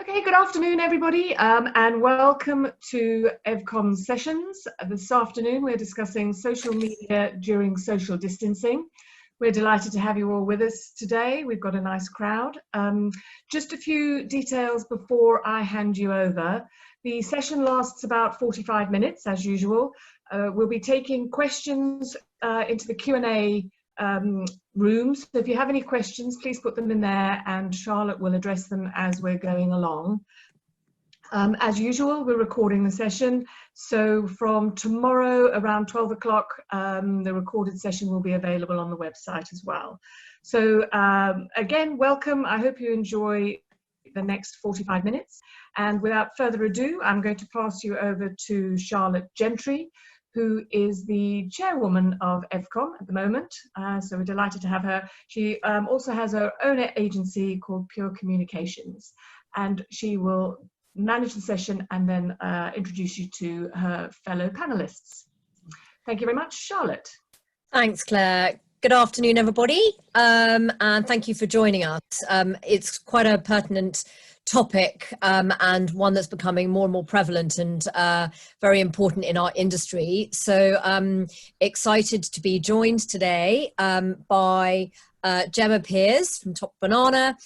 Okay, good afternoon, everybody, and welcome to EVCOM sessions. This afternoon, we're discussing social media during social distancing. We're delighted to have you all with us today. We've got a nice crowd. Just a few details before I hand you over. The session lasts about 45 minutes, as usual. We'll be taking questions into the Q&A rooms. So if you have any questions, please put them in there and Charlotte will address them as we're going along. As usual, we're recording the session. So from tomorrow around 12 o'clock, the recorded session will be available on the website as well. So again, welcome. I hope you enjoy the next 45 minutes. And without further ado, I'm going to pass you over to Charlotte Gentry, who is the chairwoman of EVCOM at the moment. So we're delighted to have her. She also has her own agency called Pure Communications, and she will manage the session and then introduce you to her fellow panelists. Thank you very much, Charlotte. Thanks, Claire. Good afternoon, everybody, and thank you for joining us. It's quite a pertinent topic and one that's becoming more and more prevalent and very important in our industry. So excited to be joined today by Gemma Peers from Top Banana,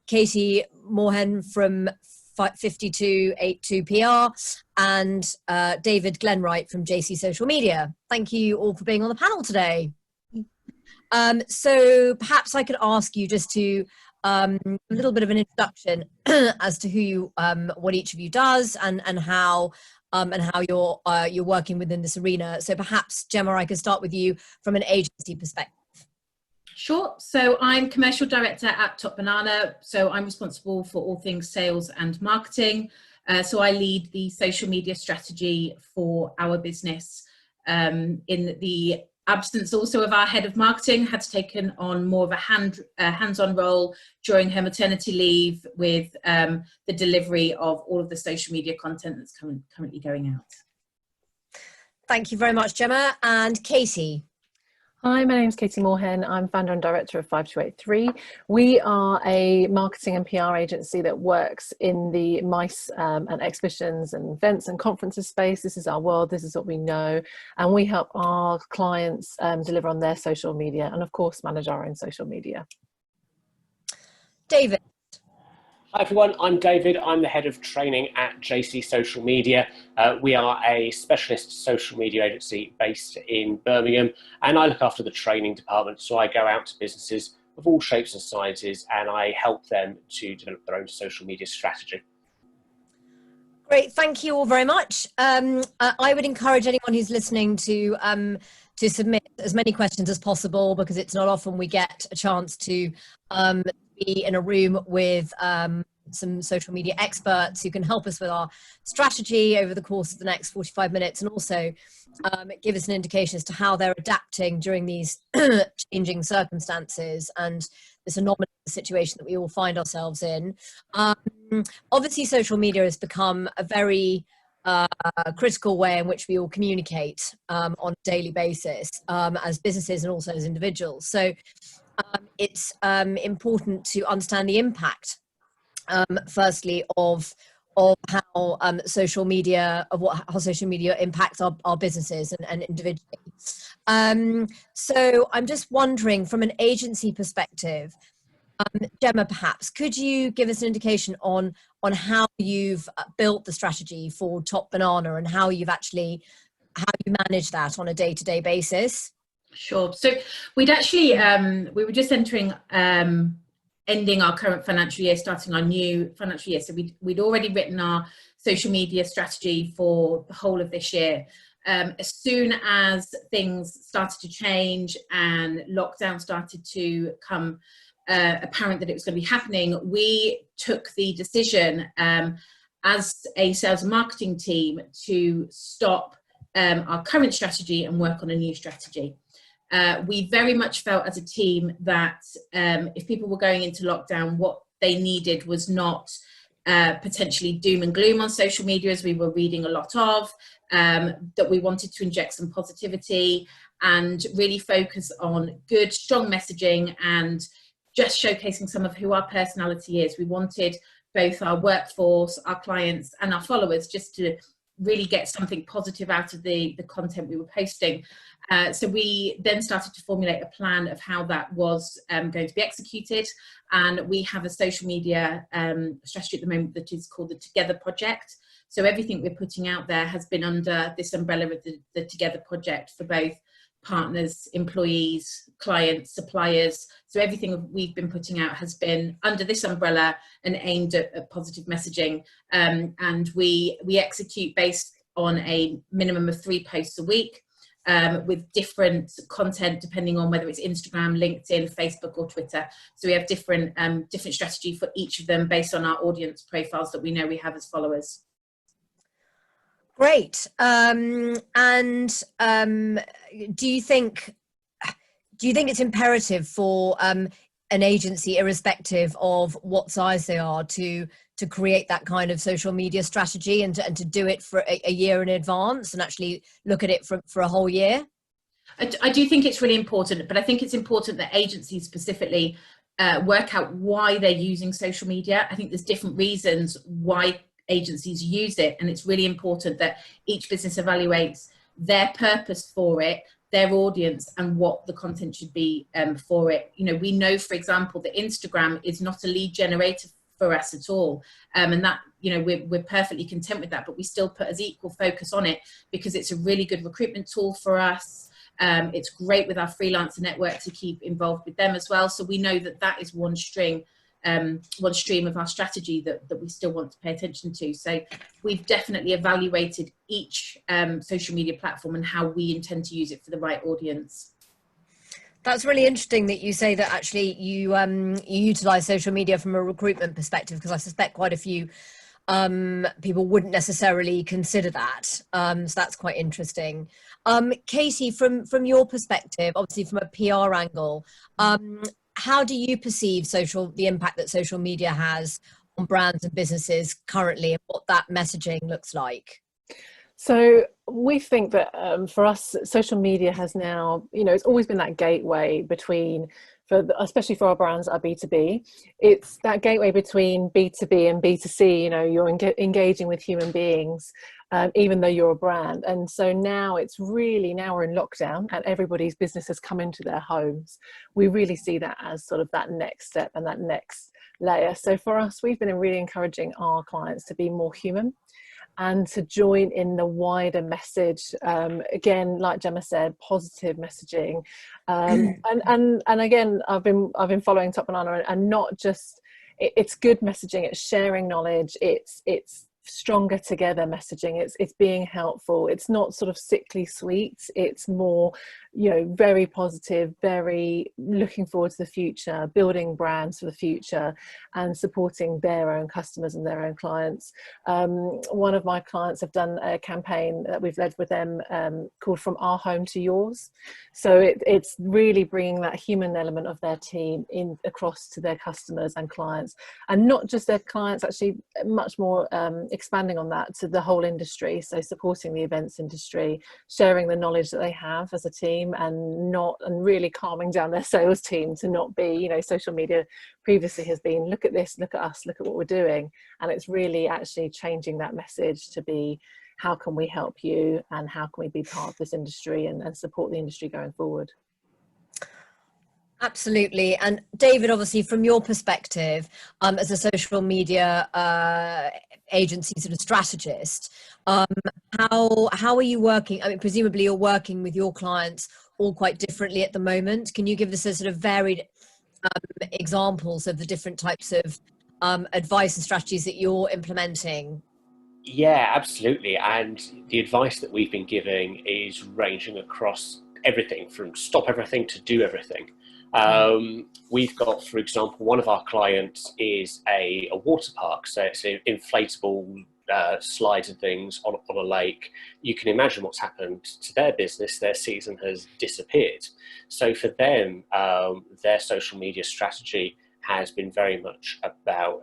Katie Morhen from 5282 PR, and David Glenwright from JC Social Media. Thank you all for being on the panel today. So perhaps I could ask you just to a little bit of an introduction as to who you, what each of you does, and how you're working within this arena. So perhaps Gemma, I could start with you from an agency perspective. Sure. So I'm commercial director at Top Banana. So I'm responsible for all things sales and marketing. So I lead the social media strategy for our business. In the absence also of our head of marketing, had taken on more of a hands-on role during her maternity leave with the delivery of all of the social media content that's currently going out. Thank you very much, Gemma. And Katie. Hi, my name's Katie Morhen. I'm founder and director of 5283. We are a marketing and PR agency that works in the MICE and exhibitions and events and conferences space. This is our world, this is what we know, and we help our clients deliver on their social media and of course manage our own social media. David. Hi everyone, I'm David. I'm the head of training at JC Social Media. We are a specialist social media agency based in Birmingham, and I look after the training department. So I go out to businesses of all shapes and sizes and I help them to develop their own social media strategy. Great, thank you all very much. I would encourage anyone who's listening to submit as many questions as possible, because it's not often we get a chance to be in a room with some social media experts who can help us with our strategy over the course of the next 45 minutes, and also give us an indication as to how they're adapting during these changing circumstances and this anomalous situation that we all find ourselves in. Obviously, social media has become a very critical way in which we all communicate on a daily basis as businesses and also as individuals. So it's important to understand the impact, firstly, of how social media impacts our businesses and individually. So I'm just wondering, from an agency perspective, Gemma, perhaps could you give us an indication on how you've built the strategy for Top Banana and how you manage that on a day-to-day basis? Sure. So we'd actually, we were just ending our current financial year, starting our new financial year. So we'd already written our social media strategy for the whole of this year. As soon as things started to change and lockdown started to come apparent that it was going to be happening, we took the decision as a sales and marketing team to stop our current strategy and work on a new strategy. We very much felt as a team that if people were going into lockdown, what they needed was not potentially doom and gloom on social media, as we were reading a lot of, that we wanted to inject some positivity and really focus on good, strong messaging and just showcasing some of who our personality is. We wanted both our workforce, our clients and our followers, just to really get something positive out of the content we were posting. So we then started to formulate a plan of how that was going to be executed. And we have a social media strategy at the moment that is called the Together Project. So everything we're putting out there has been under this umbrella of the Together Project for both partners, employees, clients, suppliers. So everything we've been putting out has been under this umbrella and aimed at positive messaging. And we execute based on a minimum of 3 posts a week, with different content depending on whether it's Instagram, LinkedIn, Facebook or Twitter. So we have different strategy for each of them based on our audience profiles that we know we have as followers. Great. Do you think it's imperative for an agency, irrespective of what size they are, to create that kind of social media strategy and to do it for a year in advance and actually look at it for a whole year? I do think it's really important, but I think it's important that agencies specifically work out why they're using social media. I think there's different reasons why agencies use it, and it's really important that each business evaluates their purpose for it, their audience, and what the content should be for it. You know, we know, for example, that Instagram is not a lead generator for us at all, and that, you know, we're perfectly content with that, but we still put as equal focus on it because it's a really good recruitment tool for us. It's great with our freelancer network to keep involved with them as well. So we know that that is one stream of our strategy that we still want to pay attention to. So we've definitely evaluated each social media platform and how we intend to use it for the right audience. That's really interesting that you say that actually you utilize social media from a recruitment perspective, because I suspect quite a few people wouldn't necessarily consider that. So that's quite interesting. Katie, from your perspective, obviously from a PR angle, how do you perceive the impact that social media has on brands and businesses currently, and what that messaging looks like? So we think that for us, social media has now, you know, it's always been that gateway between, especially for our brands that are B2B, it's that gateway between B2B and B2C. You know, you're engaging with human beings, even though you're a brand. And so now we're in lockdown and everybody's business has come into their homes. We really see that as sort of that next step and that next layer. So for us, we've been really encouraging our clients to be more human and to join in the wider message. Again, like Gemma said, positive messaging. And again, I've been following Top Banana, and not just, it's good messaging, it's sharing knowledge, it's stronger together messaging, it's being helpful, it's not sort of sickly sweet, it's more, you know, very positive, very looking forward to the future, building brands for the future and supporting their own customers and their own clients. One of my clients have done a campaign that we've led with them called From Our Home to Yours. So it's really bringing that human element of their team in across to their customers and clients, and not just their clients, actually much more expanding on that to the whole industry. So supporting the events industry, sharing the knowledge that they have as a team, and really calming down their sales team to not be, you know, social media previously has been, look at this, look at us, look at what we're doing. And it's really actually changing that message to be, how can we help you and how can we be part of this industry and support the industry going forward? Absolutely. And David, obviously from your perspective, as a social media agency sort of strategist, how are you working? I mean, presumably you're working with your clients all quite differently at the moment. Can you give us a sort of varied examples of the different types of advice and strategies that you're implementing? Yeah, absolutely. And the advice that we've been giving is ranging across everything from stop everything to do everything. We've got, for example, one of our clients is a water park. So it's an inflatable slides and things on a lake. You can imagine what's happened to their business. Their season has disappeared. So for them, their social media strategy has been very much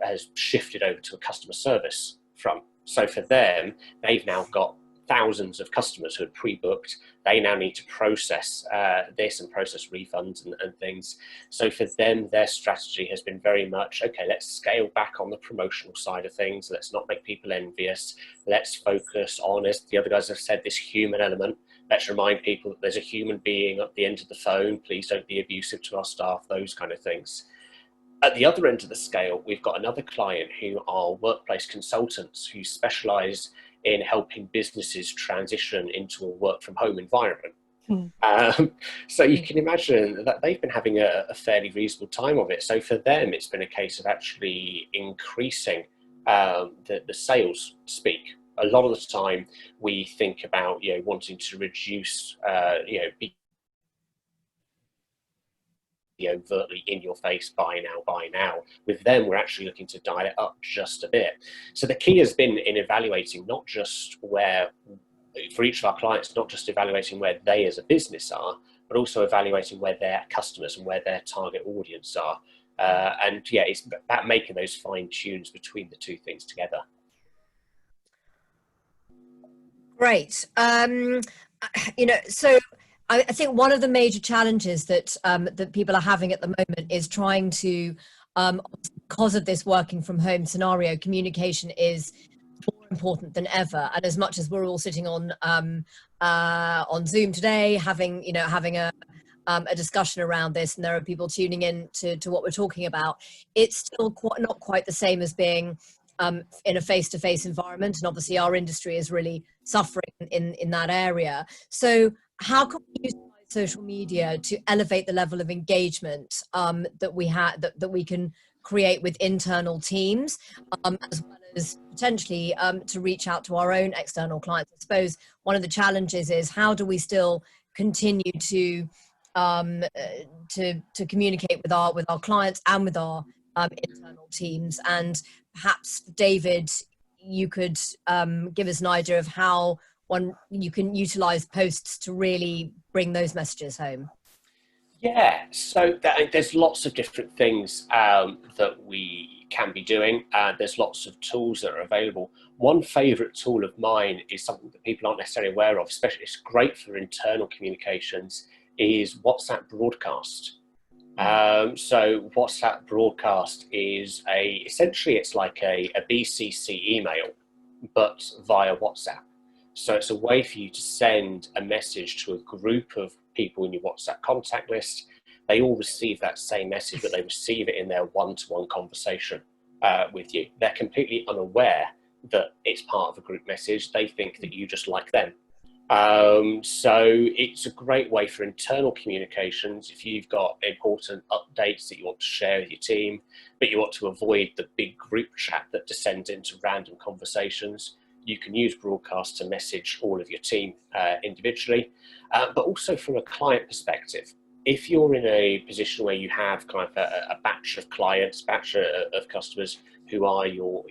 has shifted over to a customer service front. So for them, they've now got thousands of customers who had pre-booked. They now need to process this and process refunds and things. So for them, their strategy has been very much, okay, let's scale back on the promotional side of things. Let's not make people envious. Let's focus on, as the other guys have said, this human element. Let's remind people that there's a human being at the end of the phone. Please don't be abusive to our staff, those kind of things. At the other end of the scale, we've got another client who are workplace consultants who specialise in helping businesses transition into a work from home environment. So you can imagine that they've been having a fairly reasonable time of it. So for them, it's been a case of actually increasing the sales speak. A lot of the time we think about, wanting to reduce, be overtly in your face, buy now. With them, we're actually looking to dial it up just a bit. So the key has been in evaluating not just where, for each of our clients, not just evaluating where they as a business are, but also evaluating where their customers and where their target audience are. It's about making those fine tunes between the two things together. Great. So I think one of the major challenges that that people are having at the moment is trying to, because of this working from home scenario, communication is more important than ever. And as much as we're all sitting on Zoom today, having a discussion around this, and there are people tuning in to what we're talking about, it's still not quite the same as being in a face-to-face environment. And obviously our industry is really suffering in that area. So how can we use social media to elevate the level of engagement that we can create with internal teams, as well as potentially to reach out to our own external clients? I suppose one of the challenges is, how do we still continue to communicate with our clients and with our internal teams? And perhaps, David, you could give us an idea of how you can utilize posts to really bring those messages home. Yeah, so there's lots of different things that we can be doing. There's lots of tools that are available. One favourite tool of mine is something that people aren't necessarily aware of, especially it's great for internal communications, is WhatsApp broadcast. So WhatsApp broadcast is essentially it's like a BCC email, but via WhatsApp. So it's a way for you to send a message to a group of people in your WhatsApp contact list. They all receive that same message, but they receive it in their one-to-one conversation with you. They're completely unaware that it's part of a group message. They think that you just like them. So it's a great way for internal communications. If you've got important updates that you want to share with your team, but you want to avoid the big group chat that descends into random conversations, you can use broadcast to message all of your team individually, but also from a client perspective. If you're in a position where you have kind of a batch of clients, of customers who are your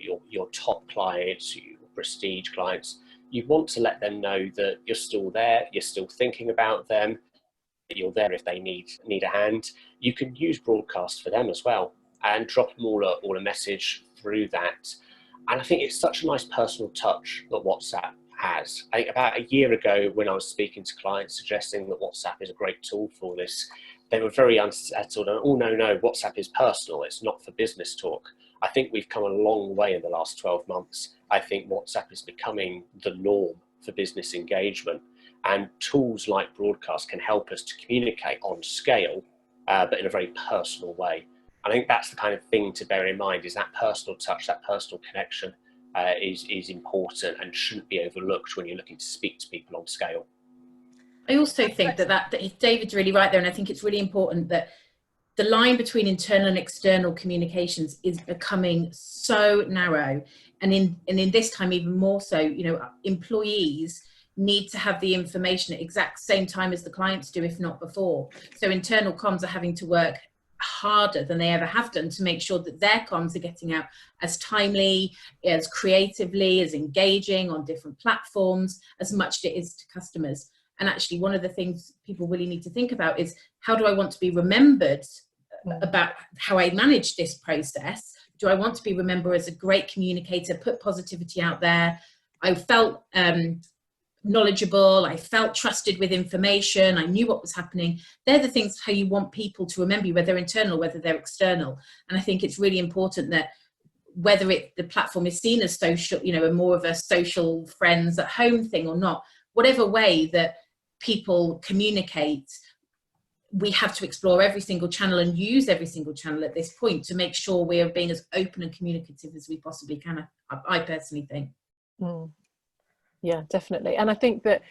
top clients, your prestige clients, you want to let them know that you're still there, you're still thinking about them, that you're there if they need a hand. You can use broadcast for them as well and drop them all a message through that. And I think it's such a nice personal touch that WhatsApp has. I think about a year ago, when I was speaking to clients suggesting that WhatsApp is a great tool for this, they were very unsettled and, oh no, WhatsApp is personal, it's not for business talk. I think we've come a long way in the last 12 months. I think WhatsApp is becoming the norm for business engagement, and tools like broadcast can help us to communicate on scale, but in a very personal way. I think that's the kind of thing to bear in mind, is that personal touch, that personal connection is important and shouldn't be overlooked when you're looking to speak to people on scale. I also think that David's really right there, and I think it's really important that the line between internal and external communications is becoming so narrow, and in this time even more so. Employees need to have the information at exact same time as the clients do, if not before. So internal comms are having to work harder than they ever have done to make sure that their comms are getting out as timely, as creatively, as engaging on different platforms as much as it is to customers. And actually, one of the things people really need to think about is, how do I want to be remembered about how I manage this process? Do I want to be remembered as a great communicator, put positivity out there? I felt knowledgeable, I felt trusted with information, I knew what was happening. They're the things how you want people to remember you, whether they're internal, whether they're external. And I think it's really important that whether the platform is seen as social, you know, a more of a social friends at home thing or not, whatever way that people communicate, we have to explore every single channel and use every single channel at this point to make sure we are being as open and communicative as we possibly can. I personally think. Mm. Yeah, definitely. And I think that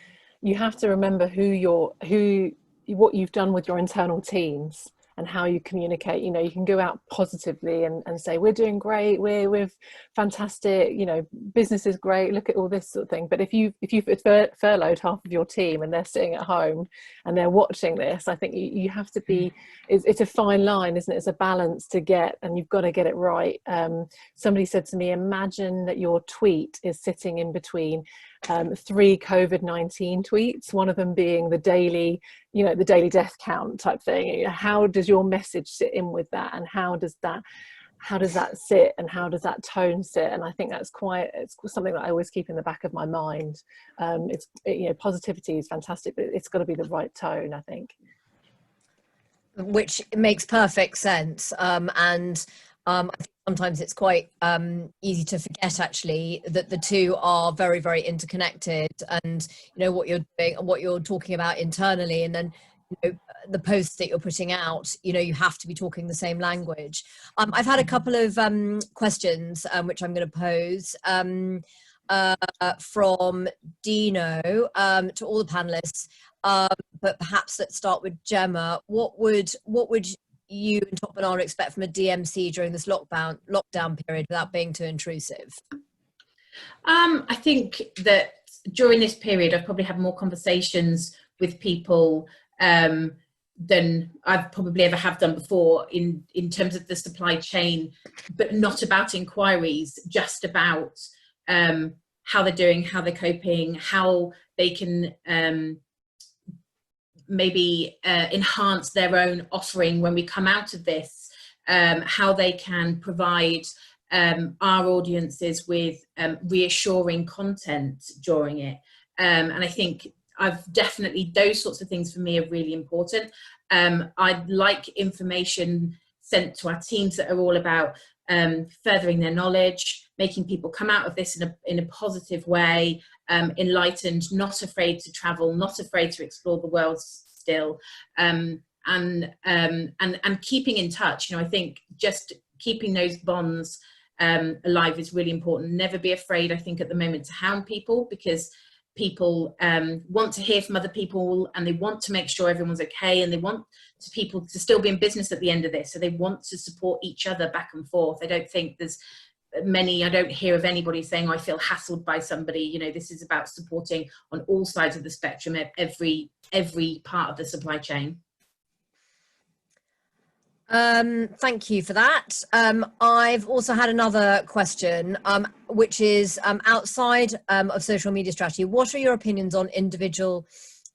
you have to remember what you've done with your internal teams and how you communicate. You know, you can go out positively and say, we're doing great, we're fantastic, you know, business is great, look at all this sort of thing. But if you've furloughed half of your team and they're sitting at home and they're watching this, I think you have to be, it's a fine line, isn't it? It's a balance to get, and you've got to get it right. Somebody said to me, imagine that your tweet is sitting in between 3 COVID-19 tweets, one of them being the daily death count type thing. You know, how does your message sit in with that, and how does that sit, and how does that tone sit? And I think it's something that I always keep in the back of my mind. Positivity is fantastic, but it's got to be the right tone, I think. Which makes perfect sense. I think sometimes it's quite easy to forget actually that the two are very, very interconnected, and you know what you're doing and what you're talking about internally, and then the posts that you're putting out, you have to be talking the same language. I've had a couple of questions which I'm going to pose from Dino to all the panelists, but perhaps let's start with Gemma. What would you and Top Banana expect from a DMC during this lockdown period without being too intrusive? I think that during this period I've probably had more conversations with people than I've probably ever have done before in terms of the supply chain, but not about inquiries, just about how they're doing, how they're coping, how they can maybe enhance their own offering when we come out of this, how they can provide our audiences with reassuring content during it. And I think those sorts of things for me are really important. I'd like information sent to our teams that are all about furthering their knowledge, making people come out of this in a positive way, enlightened, not afraid to travel, not afraid to explore the world still, and keeping in touch. I think just keeping those bonds alive is really important. Never be afraid, I think, at the moment to hound people, because people want to hear from other people, and they want to make sure everyone's okay, and they want people to still be in business at the end of this, so they want to support each other back and forth. I don't think there's I don't hear of anybody saying, I feel hassled by somebody. This is about supporting on all sides of the spectrum, every part of the supply chain. Thank you for that. I've also had another question, which is outside of social media strategy. What are your opinions on individual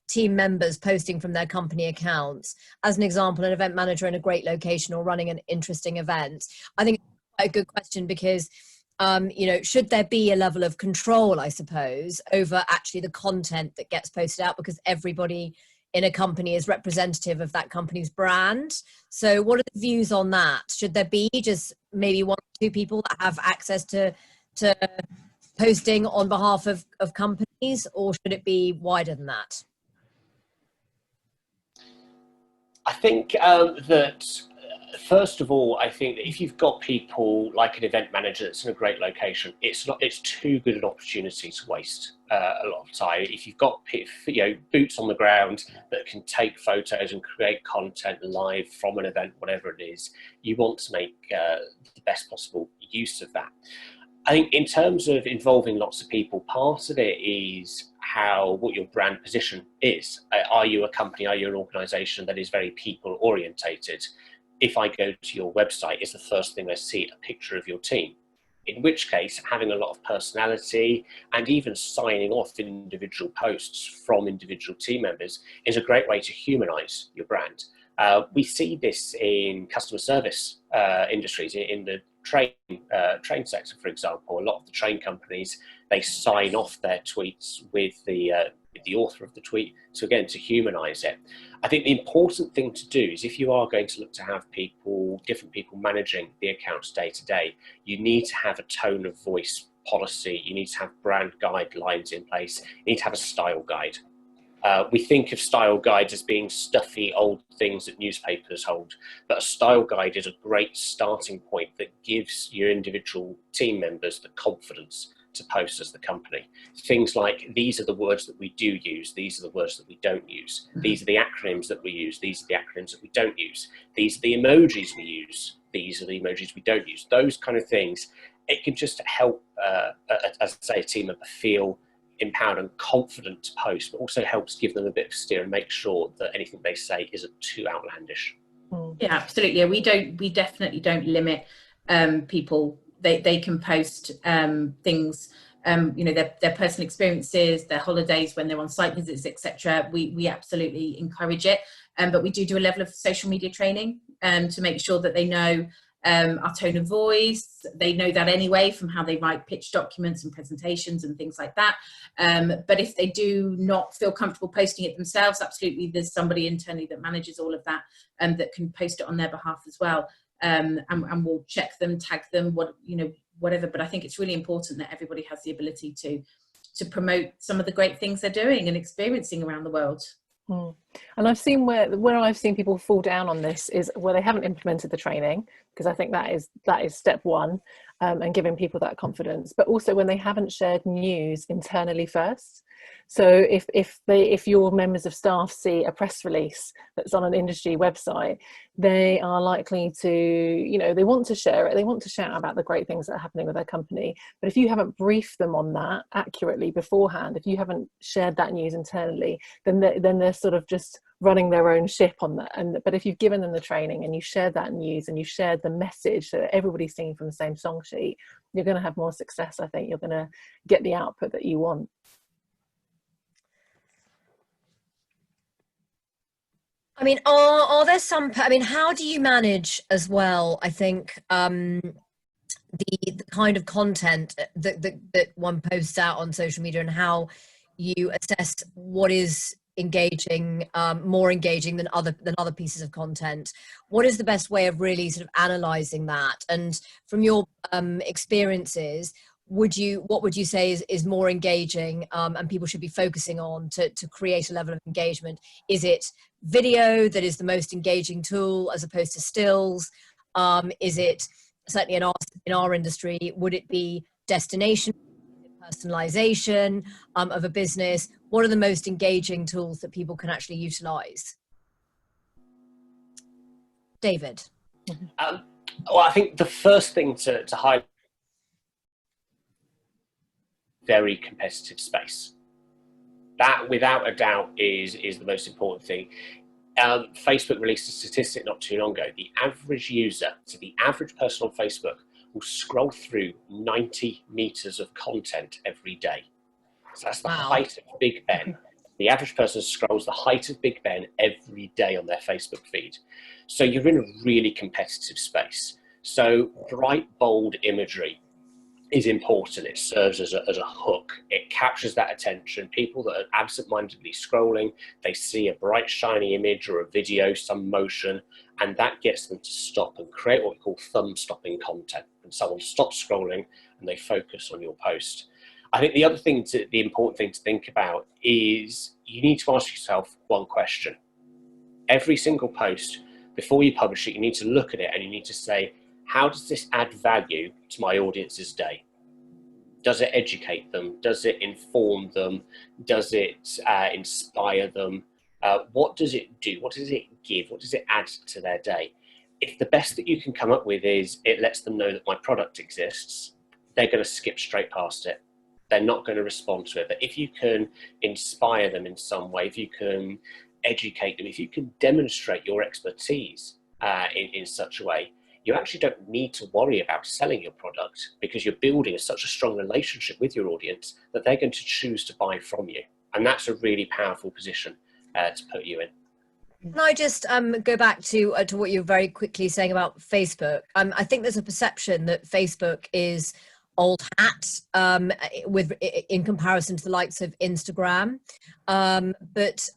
team members posting from their company accounts? As an example, an event manager in a great location or running an interesting event. I think it's quite a good question because, should there be a level of control, I suppose, over actually the content that gets posted out, because everybody in a company is representative of that company's brand. So what are the views on that? Should there be just maybe 1 or 2 people that have access to posting on behalf of companies, or should it be wider than that? I think that first of all, I think that if you've got people like an event manager that's in a great location, it's too good an opportunity to waste a lot of time. If you've got boots on the ground that can take photos and create content live from an event, whatever it is, you want to make the best possible use of that. I think in terms of involving lots of people, part of it is what your brand position is. Are you a company, are you an organisation that is very people orientated? If I go to your website, it's the first thing I see a picture of your team. In which case, having a lot of personality and even signing off individual posts from individual team members is a great way to humanise your brand. We see this in customer service industries, in the train sector, for example. A lot of the train companies, they sign off their tweets with the the author of the tweet, so again, to humanize it. I think the important thing to do is, if you are going to look to have different people managing the accounts day to day, you need to have a tone of voice policy, you need to have brand guidelines in place, you need to have a style guide. We think of style guides as being stuffy old things that newspapers hold, but a style guide is a great starting point that gives your individual team members the confidence to post as the company. Things like, these are the words that we do use, these are the words that we don't use, these are the acronyms that we use, these are the acronyms that we don't use, these are the emojis we use, these are the emojis we don't use. Those kind of things, it can just help, as I say, a team member feel empowered and confident to post, but also helps give them a bit of steer and make sure that anything they say isn't too outlandish. Yeah, absolutely. Yeah, we definitely don't limit people. They can post things, you know, their personal experiences, their holidays, when they're on site visits, etc. We absolutely encourage it, but we do a level of social media training to make sure that they know our tone of voice. They know that anyway from how they write pitch documents and presentations and things like that. But if they do not feel comfortable posting it themselves, absolutely, there's somebody internally that manages all of that and that can post it on their behalf as well. And we'll check them, tag them, whatever. But I think it's really important that everybody has the ability to promote some of the great things they're doing and experiencing around the world. And I've seen where I've seen people fall down on this is where they haven't implemented the training, because I think that is step one, and giving people that confidence, but also when they haven't shared news internally first. So if your members of staff see a press release that's on an industry website, they are likely to, you know, they want to share it, they want to shout about the great things that are happening with their company. But if you haven't briefed them on that accurately beforehand, if you haven't shared that news internally, then they're sort of just running their own ship on that. But if you've given them the training and you shared that news and you shared the message so that everybody's singing from the same song sheet, you're going to have more success. I think you're going to get the output that you want. I mean, are there some, I mean, how do you manage as well, I think, the kind of content that one posts out on social media, and how you assess what is engaging, more engaging than other pieces of content? What is the best way of really sort of analyzing that? And from your experiences, what would you say is more engaging, and people should be focusing on to create a level of engagement? Is it video that is the most engaging tool as opposed to stills? Is it, certainly in our industry, would it be destination, personalization of a business? What are the most engaging tools that people can actually utilize? David? Well, I think the first thing to highlight, very competitive space. That, without a doubt, is the most important thing. Facebook released a statistic not too long ago. The average user, so the average person on Facebook, will scroll through 90 meters of content every day. So that's the height of Big Ben. The average person scrolls the height of Big Ben every day on their Facebook feed. So you're in a really competitive space. So bright, bold imagery is important. It serves as a hook. It captures that attention. People that are absent-mindedly scrolling, they see a bright, shiny image or a video, some motion, and that gets them to stop and create what we call thumb-stopping content. And someone stops scrolling and they focus on your post. I think the other thing, the important thing to think about is you need to ask yourself one question. Every single post, before you publish it, you need to look at it and you need to say, how does this add value to my audience's day? Does it educate them? Does it inform them? Does it inspire them? What does it do? What does it give? What does it add to their day? If the best that you can come up with is it lets them know that my product exists, they're going to skip straight past it. They're not going to respond to it. But if you can inspire them in some way, if you can educate them, if you can demonstrate your expertise in such a way, you actually don't need to worry about selling your product, because you're building such a strong relationship with your audience that they're going to choose to buy from you. And that's a really powerful position to put you in. Can I just go back to what you're very quickly saying about Facebook? I think there's a perception that Facebook is old hat in comparison to the likes of Instagram. But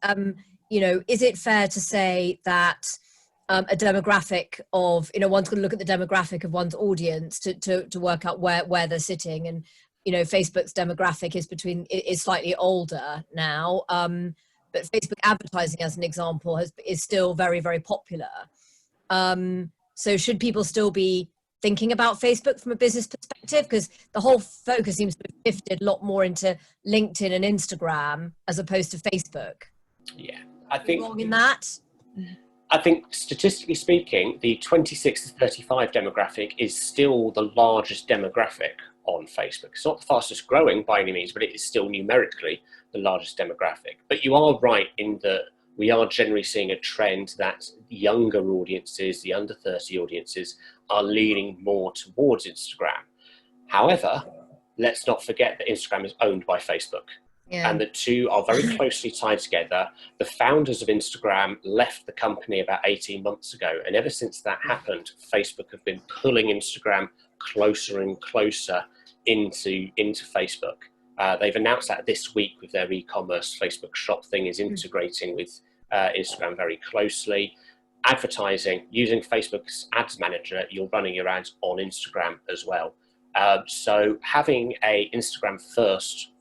you know, is it fair to say that a demographic of, you know, one's going to look at the demographic of one's audience to work out where they're sitting, and you know, Facebook's demographic is slightly older now, but Facebook advertising, as an example, is still very, very popular. So should people still be thinking about Facebook from a business perspective? Because the whole focus seems to have shifted a lot more into LinkedIn and Instagram as opposed to Facebook. Yeah, I think wrong in that. I think statistically speaking, the 26 to 35 demographic is still the largest demographic on Facebook. It's not the fastest growing by any means, but it is still numerically the largest demographic. But you are right in that we are generally seeing a trend that younger audiences, the under 30 audiences, are leaning more towards Instagram. However, let's not forget that Instagram is owned by Facebook. Yeah. And the two are very closely tied together. The founders of Instagram left the company about 18 months ago. And ever since that happened, Facebook have been pulling Instagram closer and closer into Facebook. They've announced that this week with their e-commerce Facebook shop thing is integrating with Instagram very closely. Advertising, using Facebook's ads manager, you're running your ads on Instagram as well. So having a Instagram first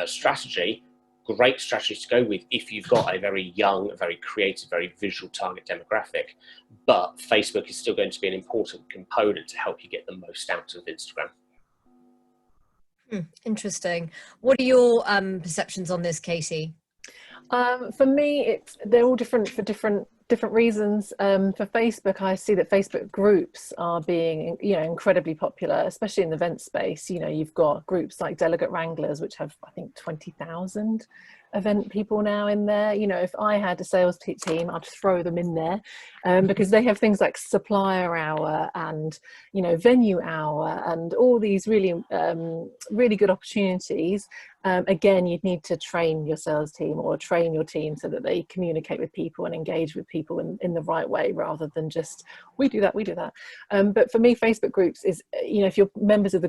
strategy, great strategy to go with if you've got a very young, very creative, very visual target demographic. But Facebook is still going to be an important component to help you get the most out of Instagram. Interesting. What are your perceptions on this, Katie? For me, they're all different for different reasons. For Facebook, I see that Facebook groups are being, you know, incredibly popular, especially in the event space. You know, you've got groups like Delegate Wranglers, which have, I think, 20,000 event people now in there. You know, if I had a sales team, I'd throw them in there, because they have things like supplier hour and, you know, venue hour and all these really, really good opportunities. Again, you'd need to train your sales team or train your team so that they communicate with people and engage with people in the right way, rather than just we do that. But for me, Facebook groups is, you know, if you're members of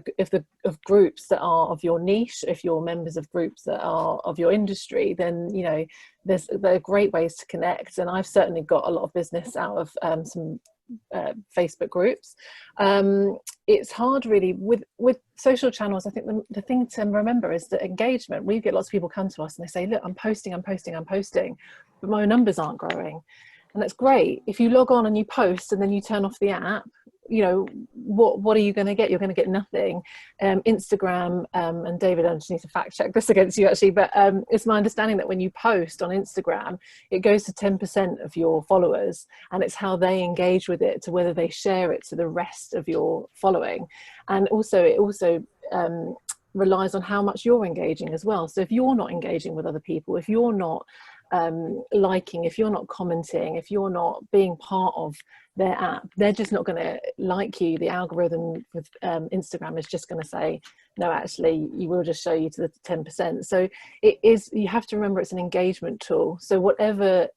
groups that are of your niche, if you're members of groups that are of your industry, then, you know, there are great ways to connect. And I've certainly got a lot of business out of some Facebook groups. It's hard really with social channels. I think the thing to remember is that engagement. We get lots of people come to us and they say, look, I'm posting, but my numbers aren't growing. And that's great. If you log on and you post and then you turn off the app, you know, what are you going to get? You're going to get nothing. Instagram, and David, I just need to fact check this against you actually, but it's my understanding that when you post on Instagram, it goes to 10% of your followers, and it's how they engage with it to whether they share it to the rest of your following. And also it relies on how much you're engaging as well. So if you're not engaging with other people, if you're not liking, if you're not commenting, if you're not being part of their app, they're just not going to like you. The algorithm with Instagram is just going to say, no, actually, you will just show you to the 10%. So it is, you have to remember it's an engagement tool. So whatever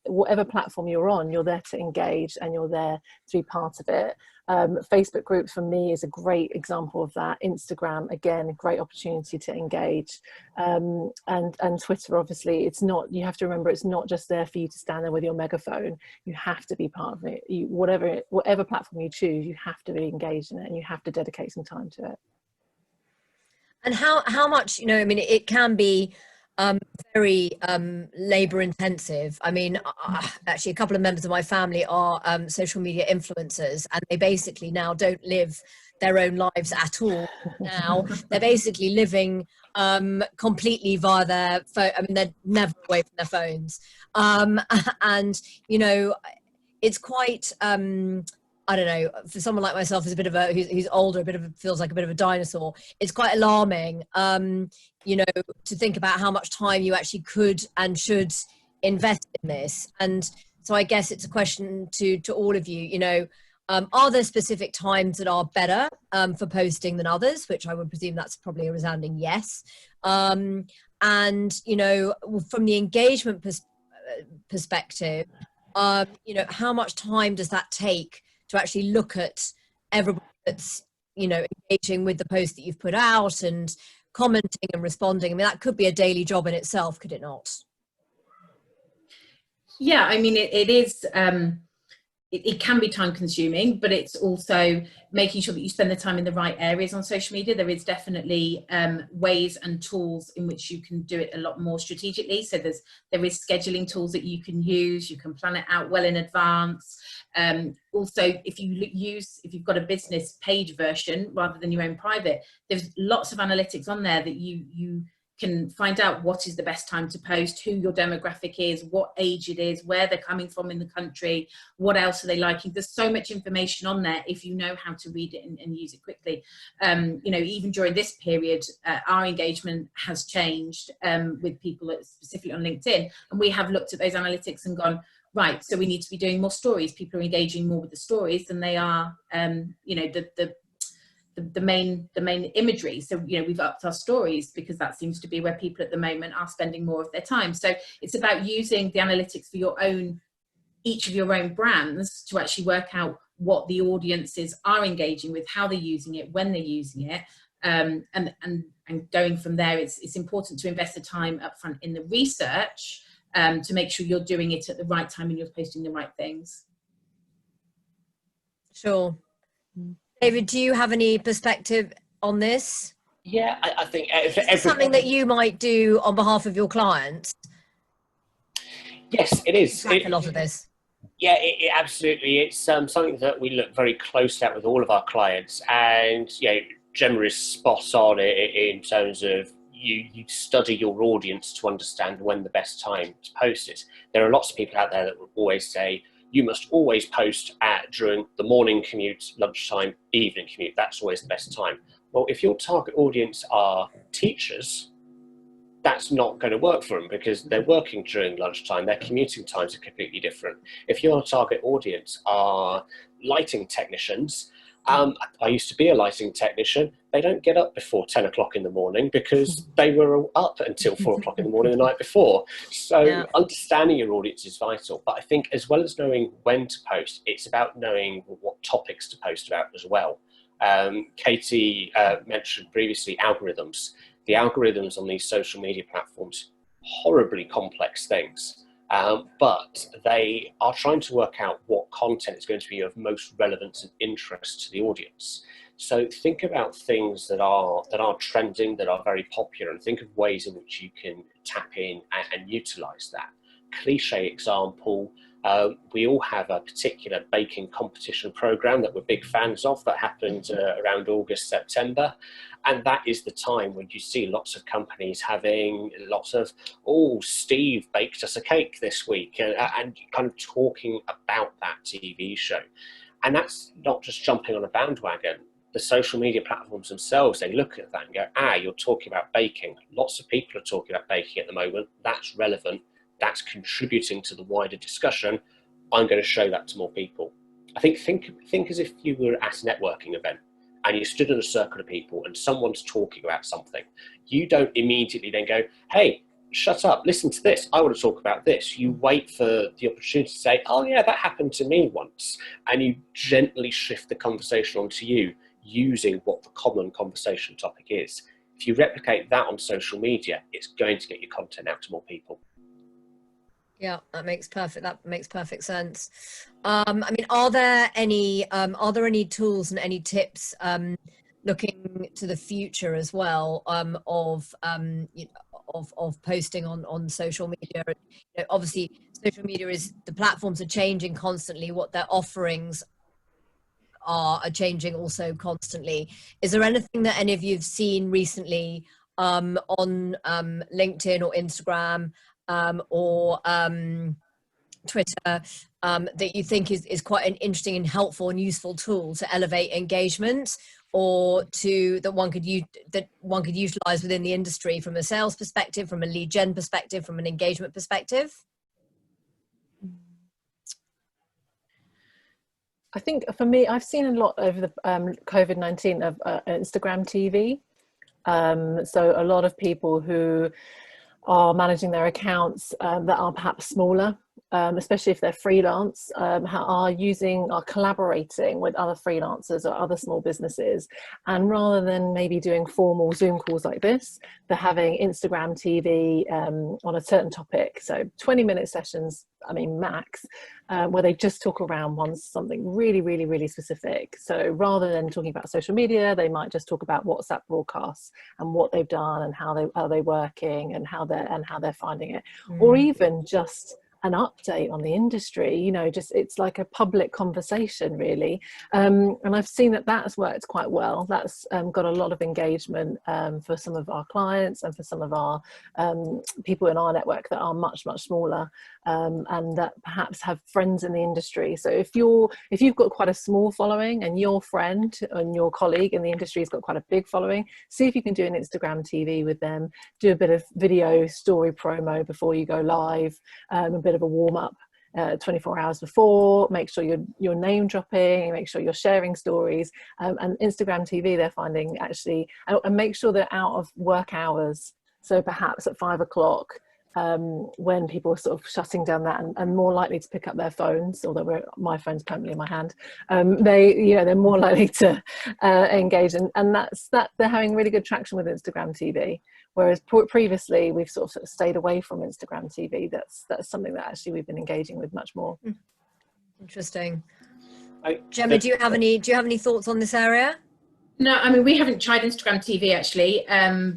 platform you're on, you're there to engage and you're there to be part of it. Facebook groups for me is a great example of that. Instagram, again, a great opportunity to engage. And Twitter, obviously, it's not, you have to remember it's not just there for you to stand there with your megaphone. You have to be part of it. Whatever platform you choose, you have to be engaged in it and you have to dedicate some time to it. And how much, you know, I mean, it can be very labor intensive. I mean, actually a couple of members of my family are social media influencers, and they basically now don't live their own lives at all. Now they're basically living completely via their phone. I mean, they're never away from their phones. And, you know, it's quite, I don't know, for someone like myself who's a bit of who's older, feels like a bit of a dinosaur, it's quite alarming, you know, to think about how much time you actually could and should invest in this. And so I guess it's a question to all of you, you know, are there specific times that are better for posting than others, which I would presume that's probably a resounding yes. And, you know, from the engagement perspective, you know, how much time does that take to actually look at everybody that's you know, engaging with the post that you've put out and commenting and responding? I mean, that could be a daily job in itself, could it not? Yeah, I mean, it is, it can be time consuming, but it's also making sure that you spend the time in the right areas on social media. There is definitely ways and tools in which you can do it a lot more strategically. So there is scheduling tools that you can use. You can plan it out well in advance. Also, if you've got a business page version rather than your own private, there's lots of analytics on there that you can find out what is the best time to post, who your demographic is, what age it is, where they're coming from in the country, what else are they liking. There's so much information on there if you know how to read it and use it quickly. You know, even during this period, our engagement has changed with people specifically on LinkedIn, and we have looked at those analytics and gone, right, so we need to be doing more stories. People are engaging more with the stories than they are, you know, the main imagery. So, you know, we've upped our stories because that seems to be where people at the moment are spending more of their time. So it's about using the analytics for each of your own brands to actually work out what the audiences are engaging with, how they're using it, when they're using it, and going from there. It's important to invest the time up front in the research to make sure you're doing it at the right time and you're posting the right things. Sure. David, do you have any perspective on this? Yeah, I think Is something that you might do on behalf of your clients? Yes, it is. Track a lot of this. Yeah, it absolutely. It's something that we look very close at with all of our clients, and Gemma is spot on in terms of you study your audience to understand when the best time to post is. There are lots of people out there that will always say, you must always post during the morning commute, lunchtime, evening commute. That's always the best time. Well, if your target audience are teachers, that's not going to work for them because they're working during lunchtime. Their commuting times are completely different. If your target audience are lighting technicians, I used to be a lighting technician. They don't get up before 10 o'clock in the morning because they were up until 4 o'clock in the morning the night before. So understanding your audience is vital. But I think as well as knowing when to post, it's about knowing what topics to post about as well. Katie mentioned previously algorithms. The algorithms on these social media platforms, horribly complex things. But they are trying to work out what content is going to be of most relevance and interest to the audience. So think about things that are trending, that are very popular, and think of ways in which you can tap in and utilize that. Cliche example, we all have a particular baking competition program that we're big fans of that happened around August, September. And that is the time when you see lots of companies having lots of, oh, Steve baked us a cake this week, and kind of talking about that TV show. And that's not just jumping on a bandwagon. The social media platforms themselves, they look at that and go, you're talking about baking. Lots of people are talking about baking at the moment. That's relevant. That's contributing to the wider discussion. I'm going to show that to more people. I think as if you were at a networking event and you stood in a circle of people and someone's talking about something. You don't immediately then go, hey, shut up, listen to this. I want to talk about this. You wait for the opportunity to say, oh yeah, that happened to me once. And you gently shift the conversation onto you using what the common conversation topic is. If you replicate that on social media, it's going to get your content out to more people. Yeah, that makes perfect sense. I mean, are there any tools and any tips looking to the future as well of posting on social media? Obviously, social media the platforms are changing constantly. What their offerings are changing also constantly. Is there anything that any of you've seen recently on LinkedIn or Instagram or Twitter that you think is quite an interesting and helpful and useful tool to elevate engagement, or that one could utilize within the industry from a sales perspective, from a lead gen perspective, from an engagement perspective? I think for me, I've seen a lot over the COVID-19 of Instagram TV. So a lot of people who are managing their accounts that are perhaps smaller, especially if they're freelance, are collaborating with other freelancers or other small businesses. And rather than maybe doing formal Zoom calls like this, they're having Instagram TV on a certain topic. So 20-minute sessions, I mean, max, where they just talk around something really, really, really specific. So rather than talking about social media, they might just talk about WhatsApp broadcasts and what they've done and how they're working and how they're finding it, or even just an update on the industry, you know, just it's like a public conversation really. And I've seen that has worked quite well. That's got a lot of engagement for some of our clients and for some of our people in our network that are much, much smaller and that perhaps have friends in the industry. So if you've got quite a small following and your friend and your colleague in the industry has got quite a big following, see if you can do an Instagram TV with them, do a bit of video story promo before you go live, a bit of a warm up 24 hours before, make sure you're name dropping, make sure you're sharing stories, and Instagram TV they're finding actually, and make sure they're out of work hours. So perhaps at 5 o'clock, when people are sort of shutting down that and more likely to pick up their phones, although my phone's permanently in my hand, they're more likely to engage, and that's they're having really good traction with Instagram TV. Whereas previously we've sort of stayed away from Instagram TV. That's something that actually we've been engaging with much more. Interesting. Gemma, do you have any thoughts on this area? No, I mean, we haven't tried Instagram TV actually,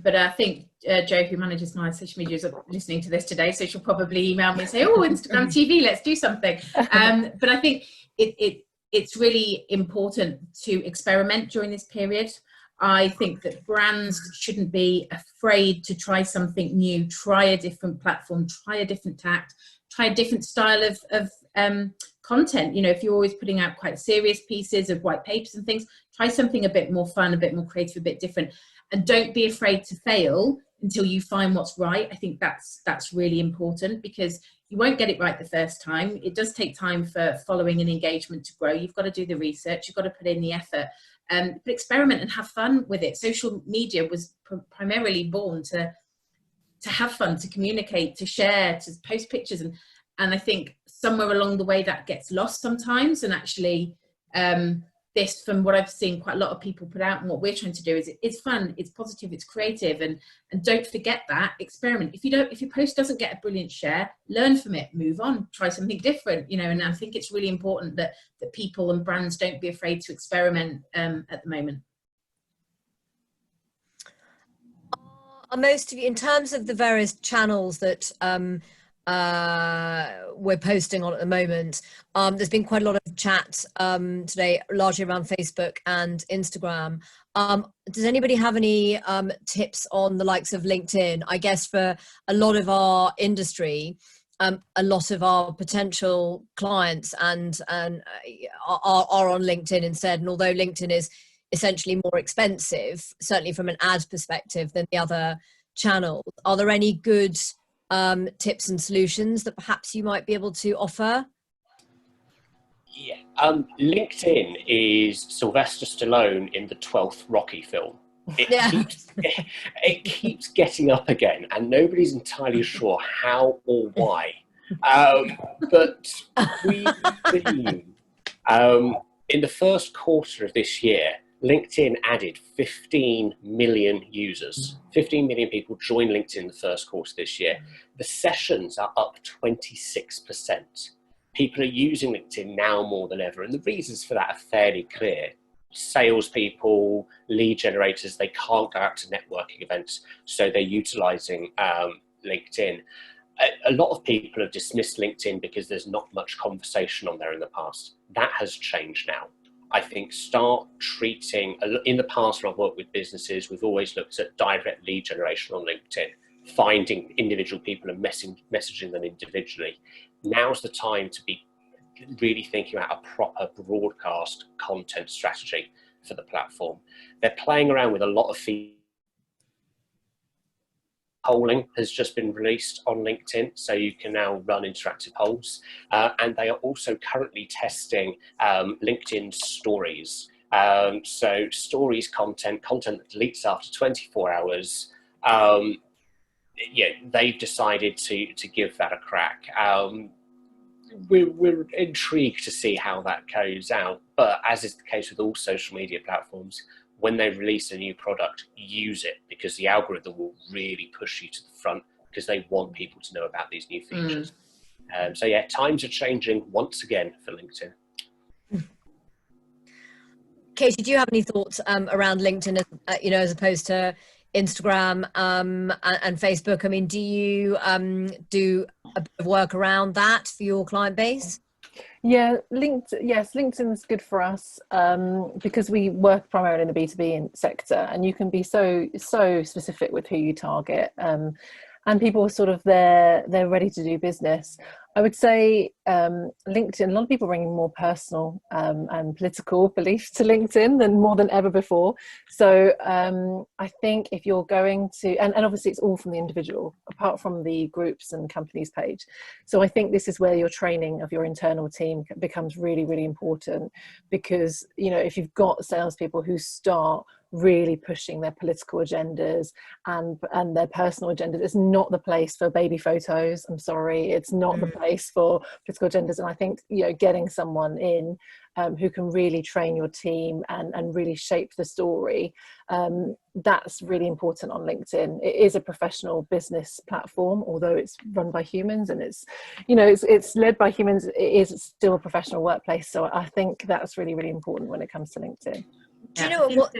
but I think Jo, who manages my social media, is listening to this today, so she'll probably email me and say, oh, Instagram TV, let's do something. But I think it's really important to experiment during this period. I think that brands shouldn't be afraid to try something new, try a different platform, try a different tact, try a different style of content. You know, if you're always putting out quite serious pieces of white papers and things, try something a bit more fun, a bit more creative, a bit different. And don't be afraid to fail until you find what's right. I think that's really important, because you won't get it right the first time. It does take time for following and engagement to grow. You've got to do the research, you've got to put in the effort. But experiment and have fun with it. Social media was primarily born to have fun, to communicate, to share, to post pictures, and I think somewhere along the way that gets lost sometimes. And actually, this, from what I've seen quite a lot of people put out, and what we're trying to do, is it's fun, it's positive, it's creative, and don't forget that. Experiment. If your post doesn't get a brilliant share, learn from it, move on, try something different, you know. And I think it's really important that people and brands don't be afraid to experiment at the moment. Are most of you, in terms of the various channels that we're posting on at the moment, there's been quite a lot of chat today, largely around Facebook and Instagram. Does anybody have any tips on the likes of LinkedIn? I guess for a lot of our industry, a lot of our potential clients and are on LinkedIn instead. And although LinkedIn is essentially more expensive, certainly from an ad perspective, than the other channels, are there any good tips and solutions that perhaps you might be able to offer? Yeah, LinkedIn is Sylvester Stallone in the 12th Rocky film. It keeps getting up again, and nobody's entirely sure how or why. But we've seen in the first quarter of this year, LinkedIn added 15 million users. 15 million people joined LinkedIn in the first quarter this year. The sessions are up 26%. People are using LinkedIn now more than ever, and the reasons for that are fairly clear. Salespeople, lead generators, they can't go out to networking events, so they're utilizing LinkedIn. A lot of people have dismissed LinkedIn because there's not much conversation on there in the past. That has changed now. I think start treating, in the past when I've worked with businesses, we've always looked at direct lead generation on LinkedIn, finding individual people and messaging them individually. Now's the time to be really thinking about a proper broadcast content strategy for the platform. They're playing around with a lot of feedback. Polling has just been released on LinkedIn, so you can now run interactive polls. And they are also currently testing LinkedIn stories. So stories content that deletes after 24 hours. they've decided to give that a crack. We're intrigued to see how that goes out, but as is the case with all social media platforms, when they release a new product, use it, because the algorithm will really push you to the front because they want people to know about these new features. So yeah, times are changing once again for LinkedIn. Katie, do you have any thoughts around LinkedIn, as opposed to Instagram and Facebook? I mean, do you do a bit of work around that for your client base? Yeah, LinkedIn's good for us because we work primarily in the B2B sector, and you can be so specific with who you target, and people are sort of they're ready to do business. I would say LinkedIn, a lot of people bringing more personal and political beliefs to LinkedIn more than ever before. So I think if you're going to, and obviously it's all from the individual, apart from the groups and companies page. So I think this is where your training of your internal team becomes really, really important, because, if you've got salespeople who start really pushing their political agendas and their personal agendas, it's not the place for baby photos. I'm sorry, it's not the place for political agendas. And I think getting someone in who can really train your team and really shape the story, that's really important on LinkedIn. It is a professional business platform, although it's run by humans and it's led by humans. It is still a professional workplace. So I think that's really, really important when it comes to LinkedIn. Do you know what?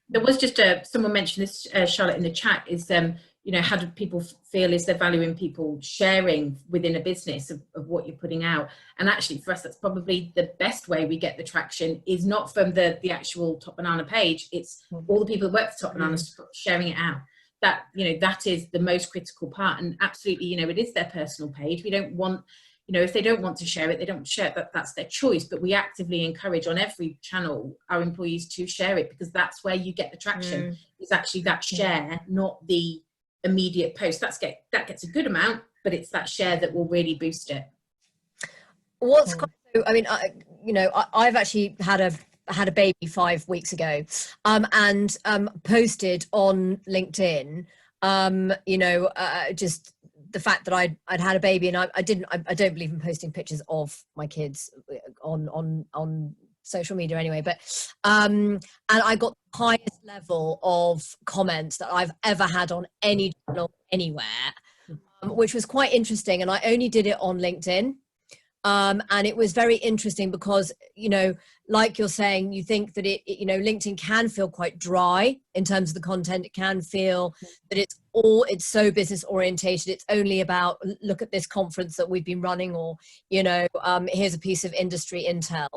There was just someone mentioned this, Charlotte, in the chat, is how do people feel? Is there value in people sharing within a business of what you're putting out? And actually for us, that's probably the best way we get the traction, is not from the actual Top Banana page. It's all the people who work for Top Banana sharing it out. That, that is the most critical part. And absolutely, it is their personal page. We don't want, if they don't want to share it, they don't share it, that's their choice. But we actively encourage on every channel our employees to share it, because that's where you get the traction. Is actually that share, not the immediate post. That gets a good amount, but it's that share that will really boost it. What's I've actually had a baby 5 weeks ago, and posted on LinkedIn, just the fact that I'd had a baby, and I don't believe in posting pictures of my kids on social media anyway, but and I got the highest level of comments that I've ever had on any channel anywhere, which was quite interesting. And I only did it on LinkedIn. And it was very interesting because, like you're saying, you think that LinkedIn can feel quite dry in terms of the content. It can feel that it's so business orientated. It's only about, look at this conference that we've been running, or, here's a piece of industry intel.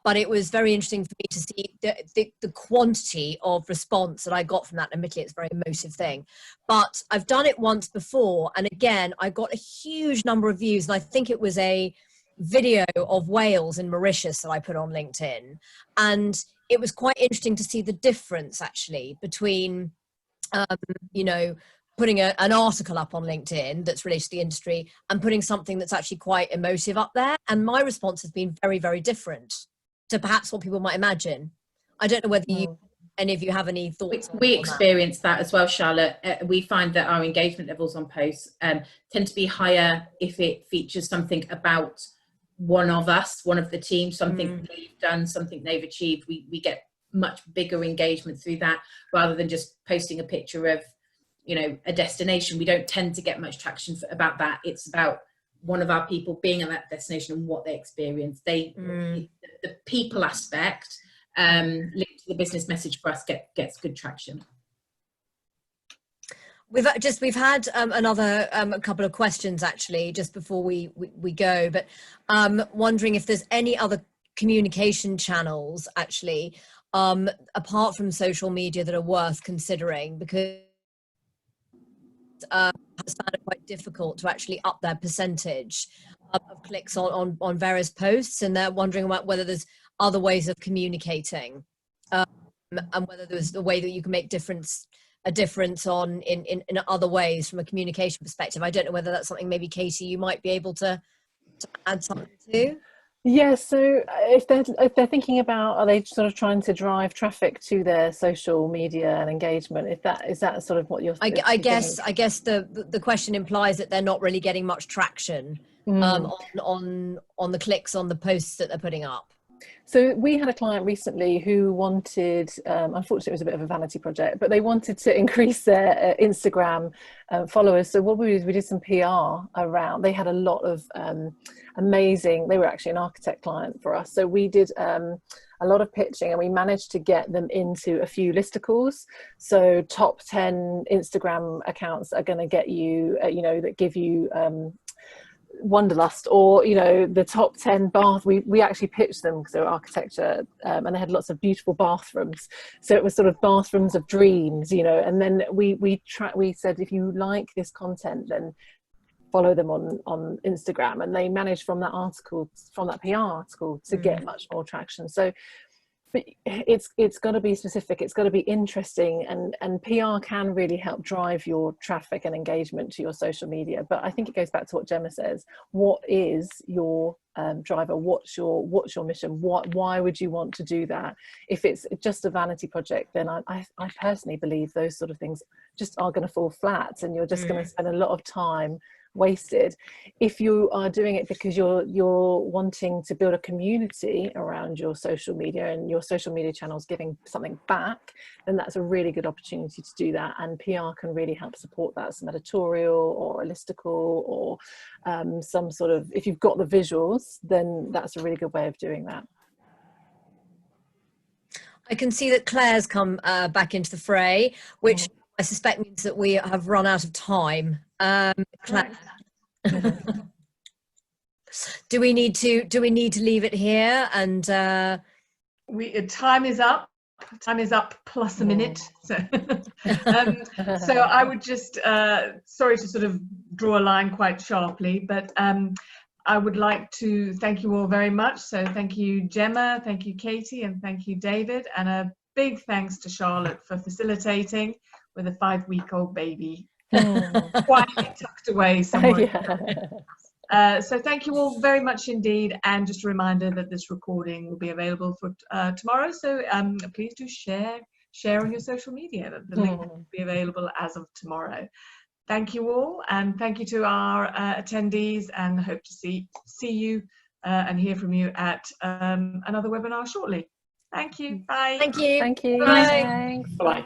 But it was very interesting for me to see the quantity of response that I got from that. Admittedly, it's a very emotive thing, but I've done it once before. And again, I got a huge number of views. And I think it was a video of whales in Mauritius that I put on LinkedIn. And it was quite interesting to see the difference actually between, putting an article up on LinkedIn that's related to the industry and putting something that's actually quite emotive up there. And my response has been very, very different to perhaps what people might imagine. I don't know whether any of you have any thoughts. We experience that as well, Charlotte. We find that our engagement levels on posts tend to be higher if it features something about one of us, one of the team, something they've done, something they've achieved. We get much bigger engagement through that, rather than just posting a picture of a destination. We don't tend to get much traction about that. It's about one of our people being at that destination and what they experience. The people aspect linked to the business message for us gets good traction. We've had another a couple of questions actually just before we go, but wondering if there's any other communication channels actually apart from social media that are worth considering, because has found it quite difficult to actually up their percentage of clicks on various posts, and they're wondering about whether there's other ways of communicating, and whether there's a way that you can make a difference in other ways from a communication perspective. I don't know whether that's something maybe Katie you might be able to add something to. Yeah, so if they're thinking about, are they sort of trying to drive traffic to their social media and engagement? If that is that sort of what you're I guess the question implies that they're not really getting much traction on the clicks on the posts that they're putting up. So we had a client recently who wanted, unfortunately it was a bit of a vanity project, but they wanted to increase their Instagram followers. So what we did, we did some PR around. They had a lot of amazing, they were actually an architect client for us. So we did a lot of pitching, and we managed to get them into a few listicles. So top 10 Instagram accounts are going to get you, that give you Wanderlust, or the top 10 bath. We actually pitched them because they were architecture, and they had lots of beautiful bathrooms, so it was sort of bathrooms of dreams, and then we said, if you like this content, then follow them on Instagram, and they managed from that PR article to get much more traction. So but it's got to be specific, it's got to be interesting, and PR can really help drive your traffic and engagement to your social media. But I think it goes back to what Gemma says. What is your driver? What's your mission? Why would you want to do that? If it's just a vanity project, then I personally believe those sort of things just are going to fall flat, and you're just going to spend a lot of time wasted. If you are doing it because you're wanting to build a community around your social media, and your social media channels giving something back, then that's a really good opportunity to do that, and PR can really help support that. Some editorial or a listicle, or some sort of, if you've got the visuals, then that's a really good way of doing that. I can see that Claire's come back into the fray, which I suspect means that we have run out of time. Claire, do we need to leave it here? And time is up. Time is up plus a minute. So, so I would just sorry to sort of draw a line quite sharply, but I would like to thank you all very much. So thank you, Gemma, thank you, Katie, and thank you, David, and a big thanks to Charlotte for facilitating with a 5-week-old baby quietly tucked away somewhere. So thank you all very much indeed, and just a reminder that this recording will be available for tomorrow, so please do share on your social media. The link will be available as of tomorrow. Thank you all, and thank you to our attendees, and hope to see you and hear from you at another webinar shortly. Thank you. Bye. Thank you. Thank you. Bye. Thanks. Bye.